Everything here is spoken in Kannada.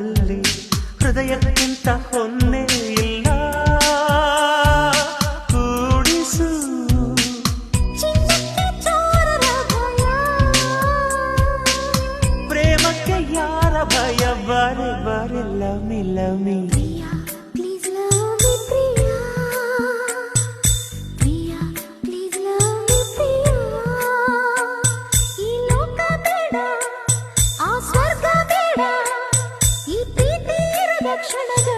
ಮನದಲ್ಲಿ ಹೃದಯಕ್ಕಿಂತ ಹೊನ್ನೆ ಇಲ್ಲ ಕೂಡಿಸು ಪ್ರೇಮಕ್ಕೆ ಯಾರ ಭಯ ಬಾರೆ ಬಾರೆ ಲಮಿ ಲಮಿ ಕ್ಷಣದ